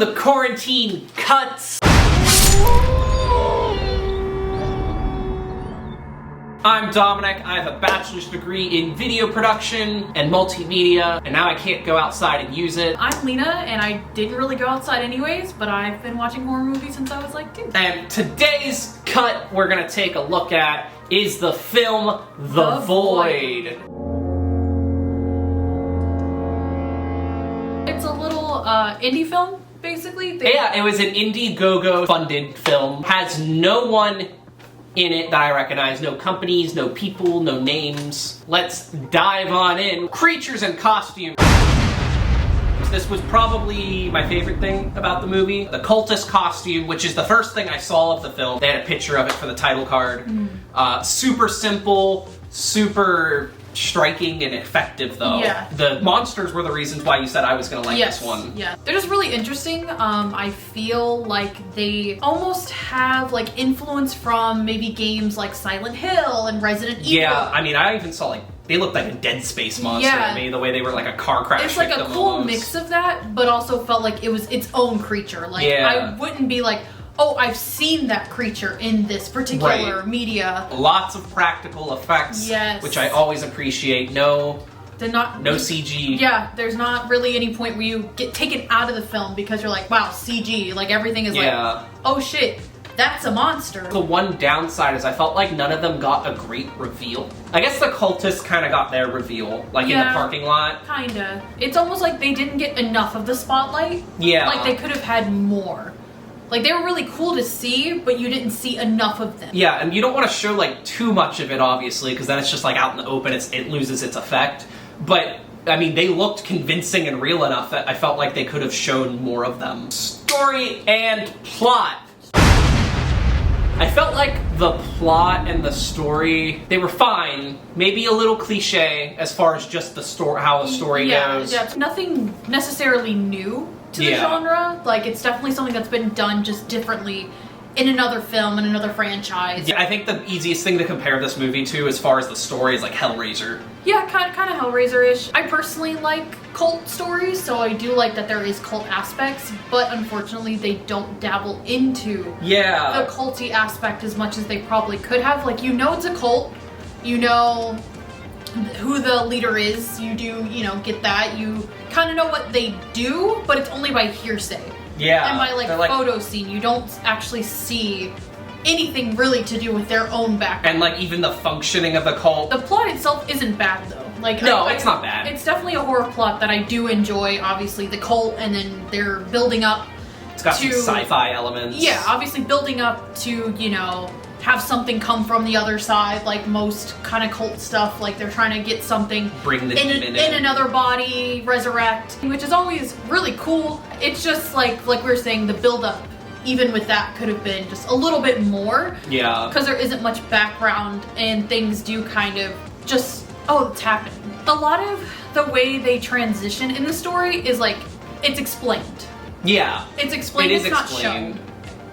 the quarantine cuts. I'm Dominic. I have a bachelor's degree in video production and multimedia, and now I can't go outside and use it. I'm Lena, and I didn't really go outside anyways, but I've been watching horror movies since I was like 2. And today's cut we're gonna take a look at is the film The Void. It's a little indie film, basically. Yeah, it was an Indiegogo funded film. Has no one in it that I recognize. No companies, no people, no names. Let's dive on in. Creatures and costumes. This was probably my favorite thing about the movie. The cultist costume, which is the first thing I saw of the film. They had a picture of it for the title card. Super simple, super striking and effective though. Yeah. The monsters were the reasons why you said I was gonna like this one. Yeah, they're just really interesting. I feel like they almost have like influence from maybe games like Silent Hill and Resident Evil. Yeah, I mean, I even saw like, they looked like a Dead Space monster to me, the way they were like a car crash. It's like a cool almost. mix of that, but also felt like it was its own creature. Like, yeah. I wouldn't be like, oh, I've seen that creature in this particular media. Lots of practical effects, which I always appreciate. No CG. Yeah, there's not really any point where you get taken out of the film because you're like, wow, CG. Like, everything is like, oh shit, that's a monster. The one downside is I felt like none of them got a great reveal. I guess the cultists kind of got their reveal, like in the parking lot. Kinda. It's almost like they didn't get enough of the spotlight. Yeah. Like, they could have had more. Like, they were really cool to see, but you didn't see enough of them. Yeah, and you don't want to show, like, too much of it, obviously, because then it's just, like, out in the open, it loses its effect. But, I mean, they looked convincing and real enough that I felt like they could have shown more of them. Story and plot. I felt like the plot and the story, they were fine. Maybe a little cliche as far as just the story, how the story goes. Yeah, nothing necessarily new to the genre. Like, it's definitely something that's been done just differently in another film, in another franchise. Yeah, I think the easiest thing to compare this movie to as far as the story is like Hellraiser. Yeah, kind of Hellraiser-ish. I personally like cult stories, so I do like that there is cult aspects, but unfortunately they don't dabble into the culty aspect as much as they probably could have. Like, you know it's a cult, you know who the leader is, you do, you know, get that, you kind of know what they do, but it's only by hearsay. Yeah. And by like photo scene, you don't actually see anything really to do with their own background. And like even the functioning of the cult. The plot itself isn't bad though. Like, no, it's not bad. It's definitely a horror plot that I do enjoy, obviously, the cult, and then they're building up. It's got some sci-fi elements. Yeah, obviously building up to, you know, have something come from the other side, like most kind of cult stuff, like they're trying to get something bring the demon in another body, resurrect, which is always really cool. It's just like we were saying, the build up, even with that, could have been just a little bit more. Yeah. Because there isn't much background and things do kind of just, oh, it's happening. A lot of the way they transition in the story is like, it's explained. Yeah. It's explained, it's not shown.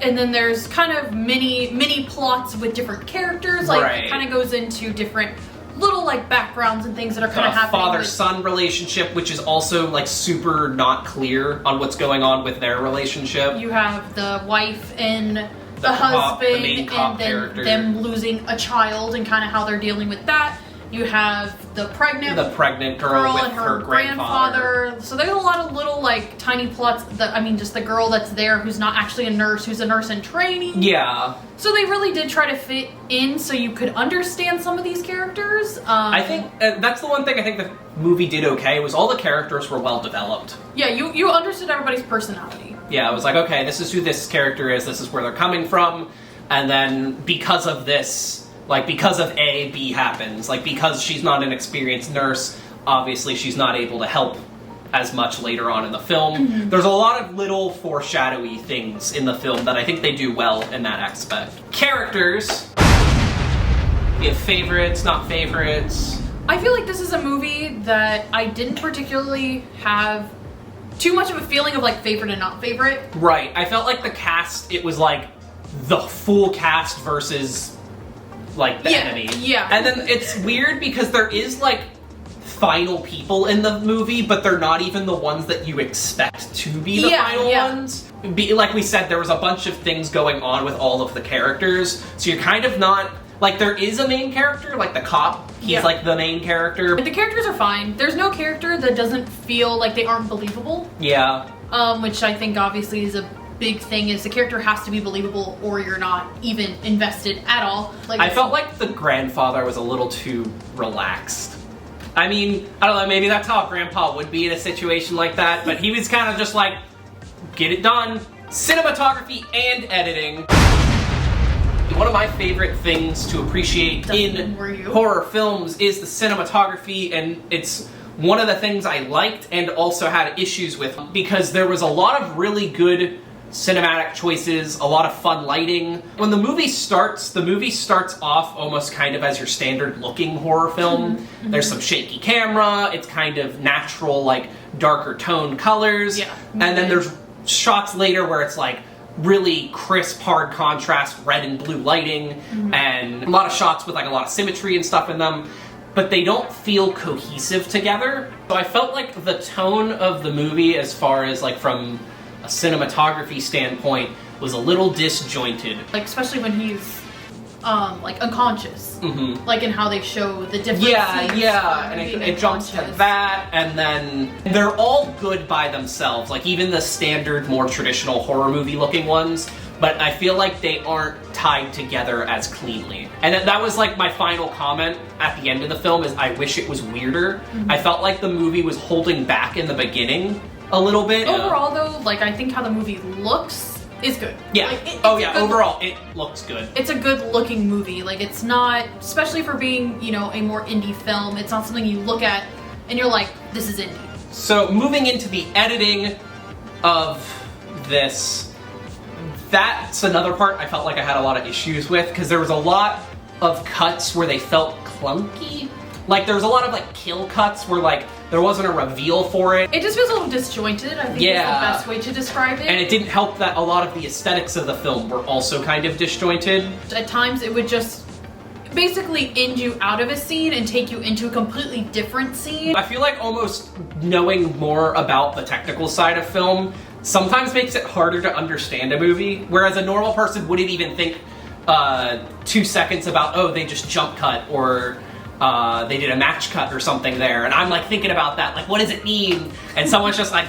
And then there's kind of mini plots with different characters, like it kind of goes into different little like backgrounds and things that are kind of happening. Father-son relationship, which is also like super not clear on what's going on with their relationship. You have the wife and the husband, the main cop and then character. Them losing a child and kind of how they're dealing with that. You have the pregnant girl with and her grandfather. So there's a lot of little like tiny plots that, I mean, just the girl that's there who's not actually a nurse, who's a nurse in training. Yeah. So they really did try to fit in so you could understand some of these characters. I think that's the one thing I think the movie did okay, was all the characters were well developed. Yeah, you understood everybody's personality. Yeah, it was like, okay, this is who this character is, this is where they're coming from, and then because of this, like, because of A, B happens. Like, because she's not an experienced nurse, obviously she's not able to help as much later on in the film. There's a lot of little foreshadowy things in the film that I think they do well in that aspect. Characters. You have favorites, not favorites. I feel like this is a movie that I didn't particularly have too much of a feeling of, like, favorite and not favorite. Right. I felt like the cast, it was like the full cast versus like the enemy. Yeah. And then it's weird because there is like final people in the movie, but they're not even the ones that you expect to be the final ones. Like we said, there was a bunch of things going on with all of the characters, so you're kind of not... Like, there is a main character, like the cop. He's like the main character. The characters are fine. There's no character that doesn't feel like they aren't believable. Yeah. Which I think obviously is a big thing, is the character has to be believable or you're not even invested at all. Like, I felt like the grandfather was a little too relaxed. I mean, I don't know, maybe that's how a grandpa would be in a situation like that, but he was kind of just like, get it done. Cinematography and editing. One of my favorite things to appreciate in horror films is the cinematography, and it's one of the things I liked and also had issues with, because there was a lot of really good cinematic choices, a lot of fun lighting. When the movie starts off almost kind of as your standard looking horror film. There's some shaky camera, it's kind of natural, like darker toned colors, and then there's shots later where it's like really crisp, hard contrast, red and blue lighting, and a lot of shots with like a lot of symmetry and stuff in them, but they don't feel cohesive together. So I felt like the tone of the movie, as far as like from a cinematography standpoint, was a little disjointed. Like, especially when he's like unconscious, like in how they show the different scenes. And it jumps to that, and then they're all good by themselves, like even the standard, more traditional horror movie looking ones, but I feel like they aren't tied together as cleanly. And that was like my final comment at the end of the film, is I wish it was weirder. I felt like the movie was holding back in the beginning a little bit. Overall though, like I think how the movie looks is good. Yeah. Like, overall it looks good. It's a good looking movie. Like, it's not, especially for being, you know, a more indie film, it's not something you look at and you're like, this is indie. So moving into the editing of this, that's another part I felt like I had a lot of issues with, because there was a lot of cuts where they felt clunky. Like, there was a lot of like kill cuts where like there wasn't a reveal for it. It just feels a little disjointed, I think is the best way to describe it. And it didn't help that a lot of the aesthetics of the film were also kind of disjointed. At times it would just basically end you out of a scene and take you into a completely different scene. I feel like almost knowing more about the technical side of film sometimes makes it harder to understand a movie, whereas a normal person wouldn't even think 2 seconds about, oh, they just jump cut, or they did a match cut or something there, and I'm like thinking about that, like, what does it mean? And someone's just like,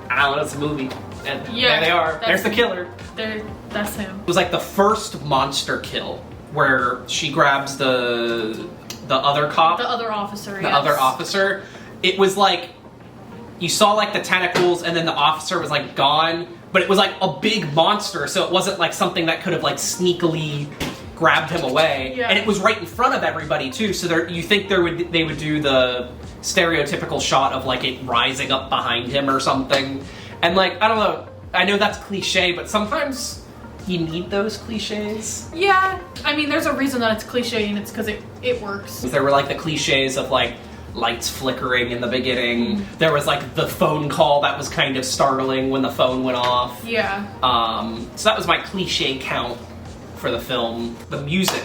I don't know, it's a movie. And there they are. There's the killer. That's him. It was like the first monster kill, where she grabs the other cop. The other officer, The other officer. It was like, you saw like the tentacles, and then the officer was like gone, but it was like a big monster, so it wasn't like something that could have like sneakily grabbed him away, and it was right in front of everybody too. So you think they would do the stereotypical shot of like it rising up behind him or something, and like, I don't know. I know that's cliche, but sometimes you need those cliches. Yeah, I mean, there's a reason that it's cliche, and it's because it works. There were like the cliches of like lights flickering in the beginning. There was like the phone call that was kind of startling when the phone went off. Yeah. So that was my cliche count for the film. The music.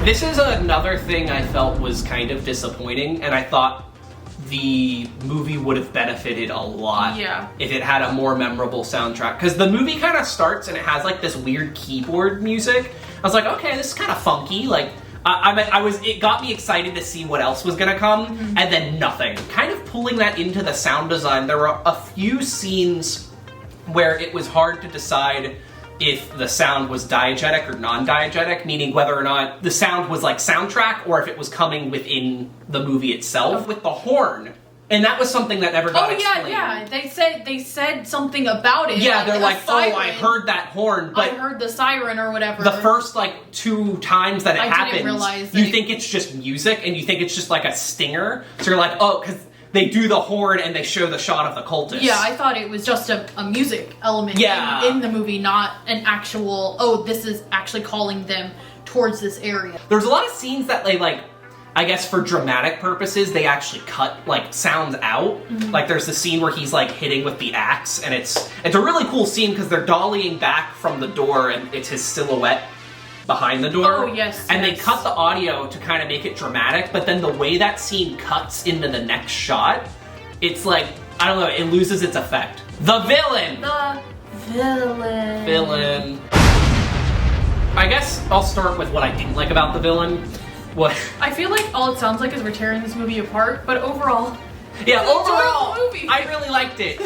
This is another thing I felt was kind of disappointing, and I thought the movie would have benefited a lot if it had a more memorable soundtrack. Because the movie kind of starts and it has like this weird keyboard music. I was like, okay, this is kind of funky. Like, it got me excited to see what else was gonna come, and then nothing. Kind of pulling that into the sound design, there were a few scenes where it was hard to decide if the sound was diegetic or non-diegetic, meaning whether or not the sound was like soundtrack or if it was coming within the movie itself. With the horn, and that was something that never got explained. Yeah. They said something about it. Yeah, they're like, oh, I heard that horn, but I heard the siren or whatever. The first like 2 times that it happens, didn't realize you think it's just music, and you think it's just like a stinger. So you're like, oh, because they do the horn and they show the shot of the cultist. Yeah, I thought it was just a music element in the movie, not an actual, oh, this is actually calling them towards this area. There's a lot of scenes that they like, I guess for dramatic purposes, they actually cut like sounds out. Like there's the scene where he's like hitting with the axe, and it's a really cool scene because they're dollying back from the door and it's his silhouette behind the door. Oh, yes. And they cut the audio to kind of make it dramatic, but then the way that scene cuts into the next shot, it's like, I don't know, it loses its effect. The villain! The villain. Villain. I guess I'll start with what I didn't like about the villain. What? I feel like all it sounds like is we're tearing this movie apart, but overall... Yeah, overall, movie. I really liked it.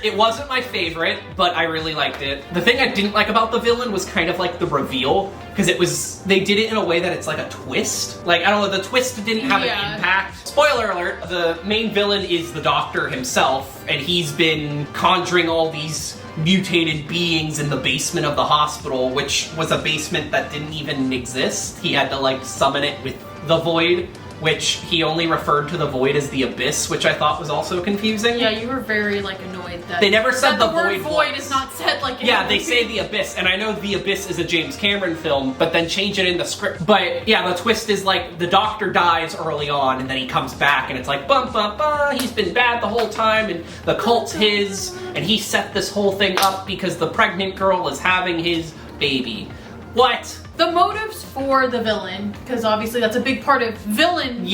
It wasn't my favorite, but I really liked it. The thing I didn't like about the villain was kind of like the reveal, because they did it in a way that it's like a twist. Like, I don't know, the twist didn't have an impact. Spoiler alert, the main villain is the Doctor himself, and he's been conjuring all these mutated beings in the basement of the hospital, which was a basement that didn't even exist. He had to, like, summon it with the Void, which he only referred to the Void as the Abyss, which I thought was also confusing. Yeah, you were very, like, annoyed that... They never said the word Void Void is not said, like... Yeah, they say the Abyss, and I know the Abyss is a James Cameron film, but then change it in the script. But, yeah, the twist is, like, the Doctor dies early on, and then he comes back, and it's like, bum, bum, bum, he's been bad the whole time, and the cult's his, and he set this whole thing up because the pregnant girl is having his baby. What? The motives for the villain, because obviously that's a big part of villain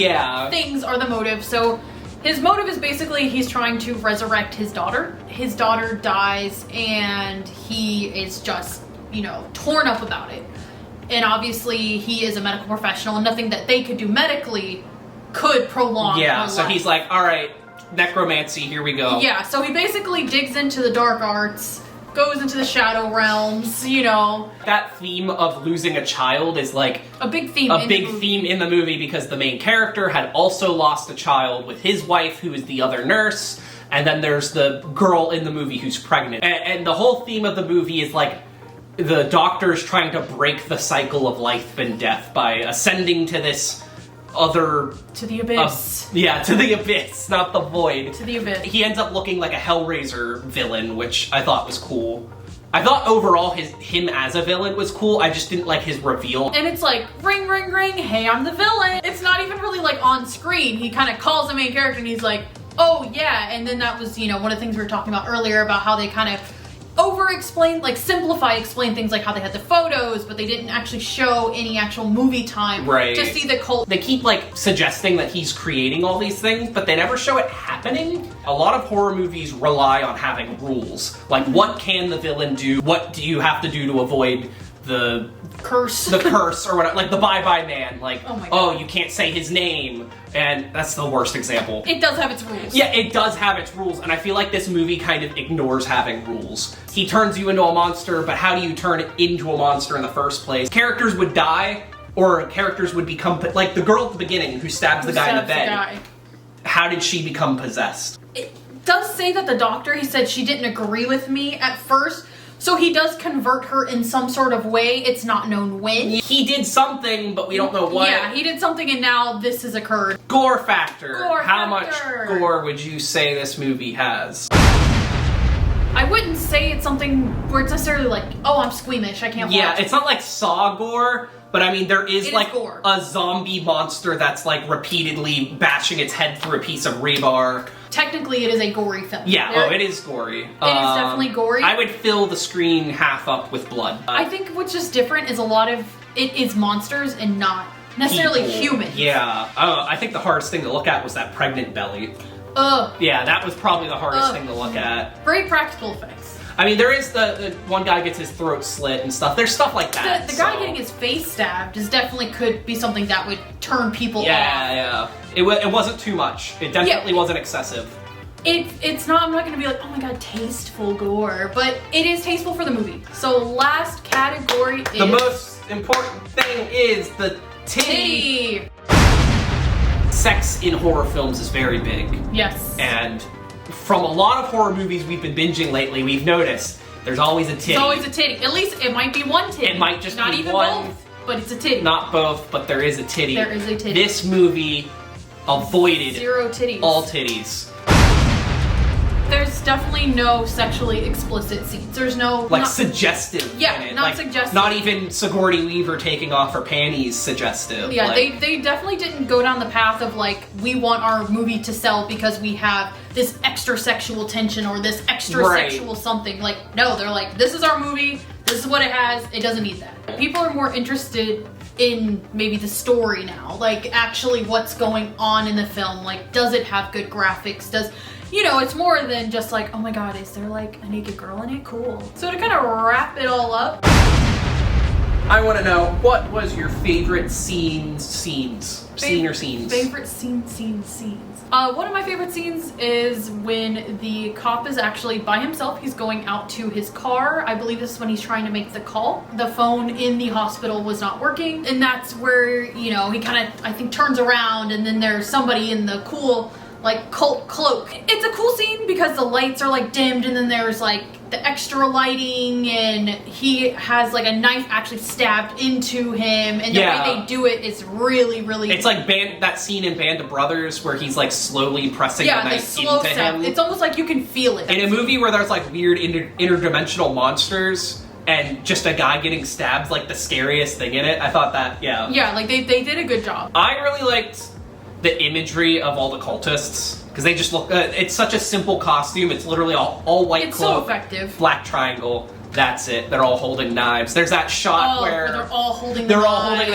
things are the motive. So his motive is basically he's trying to resurrect his daughter. His daughter dies and he is just, you know, torn up about it. And obviously he is a medical professional and nothing that they could do medically could prolong her so life. he's like, alright, necromancy, here we go. Yeah, so he basically digs into the dark arts, goes into the shadow realms, you know. That theme of losing a child is like a big theme in the movie because the main character had also lost a child with his wife, who is the other nurse, and then there's the girl in the movie who's pregnant. And the whole theme of the movie is like the Doctor's trying to break the cycle of life and death by ascending to this other... to the abyss. To the abyss, not the Void. To the abyss. He ends up looking like a Hellraiser villain, which I thought was cool. I thought overall him as a villain was cool, I just didn't like his reveal. And it's like, ring, ring, ring, hey, I'm the villain. It's not even really like on screen. He kind of calls the main character and he's like, oh yeah, and then that was, you know, one of the things we were talking about earlier about how they kind of over-explain, like explain things like how they had the photos, but they didn't actually show any actual movie time to see the cult. They keep like suggesting that he's creating all these things, but they never show it happening. A lot of horror movies rely on having rules. Like, what can the villain do? What do you have to do to avoid the curse? The curse, or whatever. Like the Bye-Bye Man. Like, oh my God. Oh, you can't say his name. And that's the worst example. It does have its rules. Yeah, it does have its rules, and I feel like this movie kind of ignores having rules. He turns you into a monster, but how do you turn it into a monster in the first place? Characters would die, or characters would become... Like the girl at the beginning who stabs the guy in the bed. How did she become possessed? It does say that the Doctor, he said she didn't agree with me at first, so he does convert her in some sort of way. It's not known when. He did something, but we don't know what. Yeah, he did something and now this has occurred. Gore factor. How much gore would you say this movie has? I wouldn't say it's something where it's necessarily like, oh, I'm squeamish, I can't watch. Yeah, it's not like Saw gore, but I mean, there is like gore. A zombie monster that's like repeatedly bashing its head through a piece of rebar. Technically, it is a gory film. Yeah, it is gory. It is definitely gory. I would fill the screen half up with blood. I think what's just different is a lot of it is monsters and not necessarily humans. Yeah. I think the hardest thing to look at was that pregnant belly. Ugh. Yeah, that was probably the hardest thing to look at. Great practical effects. I mean, there is the one guy gets his throat slit and stuff. There's stuff like that. The guy getting his face stabbed is definitely could be something that would turn people off. Yeah. It wasn't too much. It definitely wasn't excessive. It's not, I'm not gonna be like, oh my god, tasteful gore, but it is tasteful for the movie. So last category is... The most important thing is the titty. Sex in horror films is very big. Yes. And from a lot of horror movies we've been binging lately, we've noticed there's always a titty. There's always a titty. At least it might be one titty. It might just not be even one. both, but it's a titty. Not both, but there is a titty. There is a titty. This movie avoided zero titties. All titties. There's definitely no sexually explicit scenes. There's no... Like, suggestive. Yeah, not suggestive. Not even Sigourney Weaver taking off her panties suggestive. Yeah, they definitely didn't go down the path of, like, we want our movie to sell because we have this extra sexual tension or this extra sexual something. Like, no, they're like, this is our movie. This is what it has. It doesn't need that. People are more interested in maybe the story now, like actually what's going on in the film. Like, does it have good graphics? Does, you know, it's more than just like, oh my god, is there like a naked girl in it? Cool. So to kind of wrap it all up, I want to know, what was your favorite scene or scenes? Favorite scenes. One of my favorite scenes is when the cop is actually by himself. He's going out to his car. I believe this is when he's trying to make the call. The phone in the hospital was not working. And that's where, you know, he kind of, I think, turns around and then there's somebody in the cool, like, cult cloak. It's a cool scene because the lights are, like, dimmed and then there's, like, the extra lighting, and he has like a knife actually stabbed into him, and the way they do it is really, really it's like that scene in Band of Brothers where he's like slowly pressing the knife into him. It's almost like you can feel it. In a movie where there's like weird interdimensional monsters and just a guy getting stabbed, like the scariest thing in it. I thought that, yeah, like they did a good job. I really liked the imagery of all the cultists, because they just look, it's such a simple costume. It's literally all white cloak. It's so effective. Black triangle. That's it. They're all holding knives. There's that shot where they're all holding the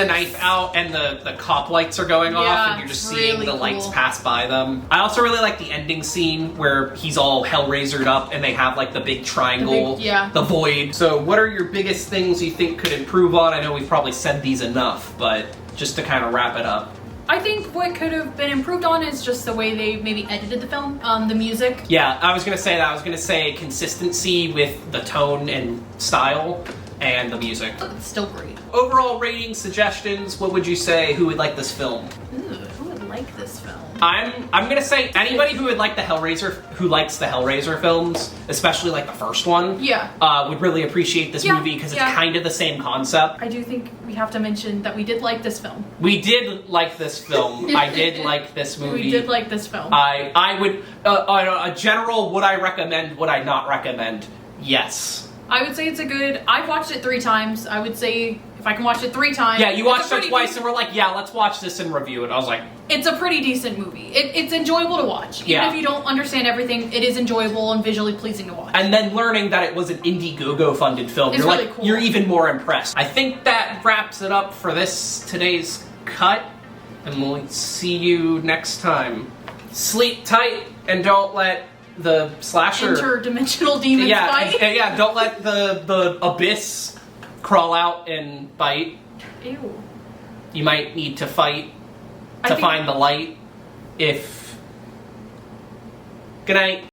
knife out and the cop lights are going off and you're just seeing really the lights pass by them. I also really like the ending scene where he's all Hellraisered up and they have like the big triangle, the void. So what are your biggest things you think could improve on? I know we've probably said these enough, but just to kind of wrap it up. I think what could have been improved on is just the way they maybe edited the film, the music. Yeah, I was going to say that. I was going to say consistency with the tone and style and the music. It's still great. Overall rating, suggestions, what would you say? Who would like this film? Ooh, who would like this film? I'm going to say anybody who would like the Hellraiser, who likes the Hellraiser films, especially like the first one, would really appreciate this movie because it's kind of the same concept. I do think we have to mention that we did like this film. We did like this film. I did like this movie. We did like this film. I would, a general, would I recommend, would I not recommend? Yes. I would say it's a good, I've watched it 3 times. I would say if I can watch it 3 times. Yeah, you watched it twice and we're like, yeah, let's watch this and review it. I was like, it's a pretty decent movie. It's enjoyable to watch. Even if you don't understand everything, it is enjoyable and visually pleasing to watch. And then learning that it was an Indiegogo funded film, you're really like, cool. You're even more impressed. I think that wraps it up for today's cut, and we'll see you next time. Sleep tight and don't let the slasher interdimensional demons bite. And don't let the abyss crawl out and bite. Ew. You might need to fight to find the light. Good night.